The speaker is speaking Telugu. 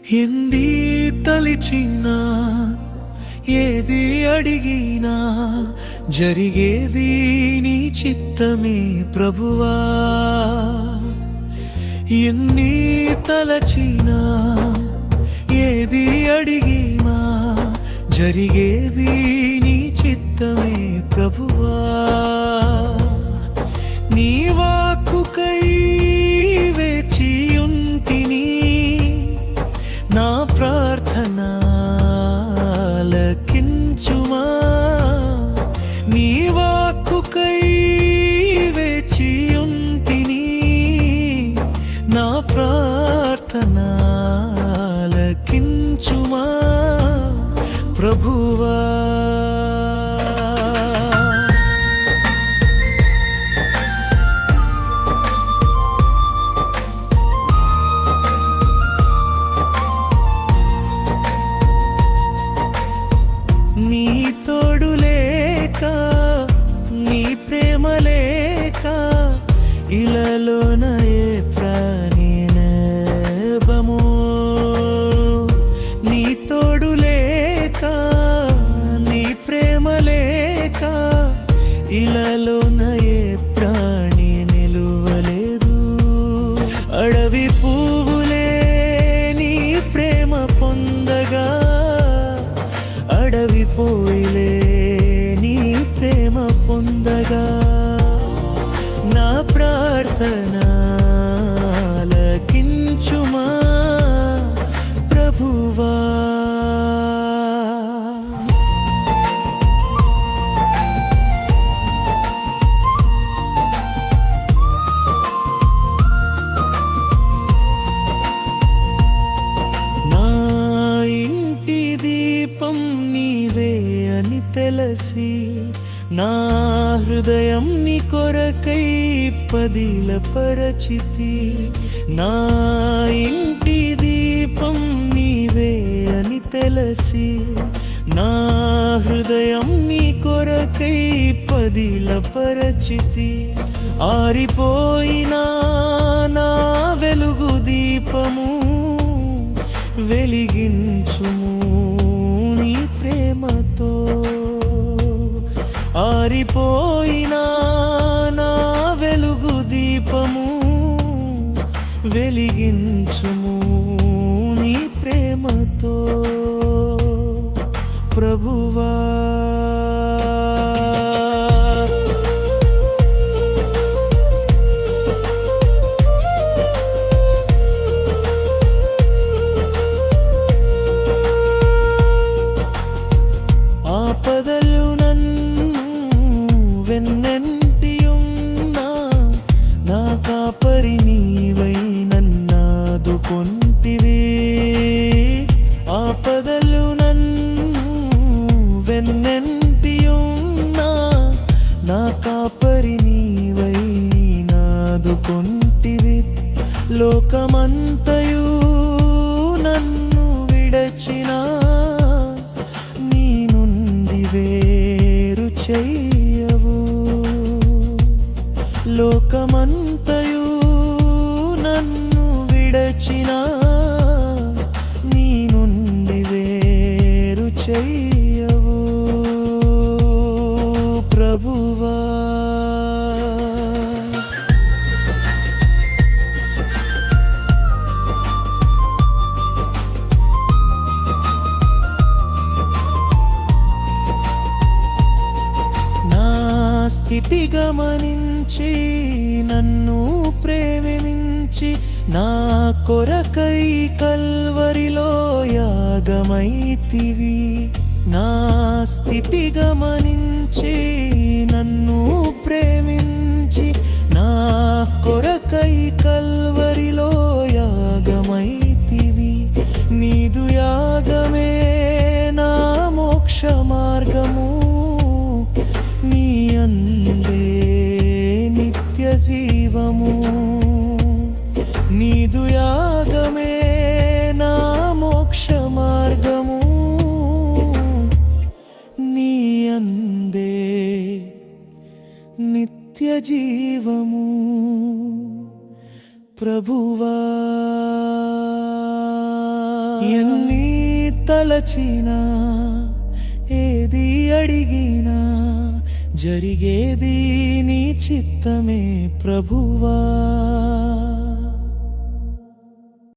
ఎంది తలిచినా ఏది అడిగినా జరిగేది నీ చిత్తమే ప్రభువా. ఎన్ని తలచినా ఏది అడిగినా జరిగేది నీ చిత్తమే ప్రభువా. నీ వాక్కుకై వేచి ఉంటిని, నా ప్రార్థన ఆలకించుమా. నీ వాక్కుకై వేచి ఉంటిని, నా ప్రార్థన ఆలకించుమా ప్రభువా. నీ తోడు లేక, నీ ప్రేమ లేక ఇలలోన ఏ ప్రాణినబమో. నీ తోడు లేక, నీ ప్రేమ లేక ఇలలోన ఏ ప్రాణి నిలువలేదు. అడవి పువ్వులే నీ ప్రేమ పొందగా, అడవి పోయిలే నీ ప్రేమ పొందగా, నా ప్రార్థన ఆలకించుమా ప్రభువా. నా ఇంటి దీపం నీవే అని తెలిసి, నా హృదయం నీ కొరకై పదిలపరచితి. నా ఇంటి దీపం నీవే అని తెలిసి, నా హృదయం నీ కొరకై పదిలపరచితి. ఆరిపోయినా నా వెలుగు దీపము వెలిగించుము నీ ప్రేమతో. ఆరిపోయినా నా వెలుగు దీపము వెలిగించుము నీ ప్రేమతో ప్రభువా. ఆపదలు నన్ను వెన్నంటియున్నా, నా కాపరి నీవై నన్నాదుకొంటివి. ఆపదలు నన్ను వెన్నంటియున్నా, నా కాపరి నీవై నాదుకొంటివి. లోకమంతయు నన్ను విడచినా, నీ నుండి వేరు చెయ్యవు. లోకమంతయు నన్ను విడచినా, నీ నుండి వేరు చెయ్యవు ప్రభువా. స్థితి గమనించి నన్ను ప్రేమించి, నా కొరకై కల్వరిలో యాగమైతివి. నా స్థితి గమనించి నన్ను ప్రేమించి, నా కొరకై కల్వరిలో యాగమైతివి. నీదు యాగమే నా మోక్ష మార్గము, నీ అందే నిత్య జీవము. నీదు యాగమే నా మోక్ష మార్గము, నీ అందే నిత్య జీవము ప్రభువా. ఎన్ని తలచినా ఏది అడిగినా జరిగేది నీ చిత్తమే ప్రభువా.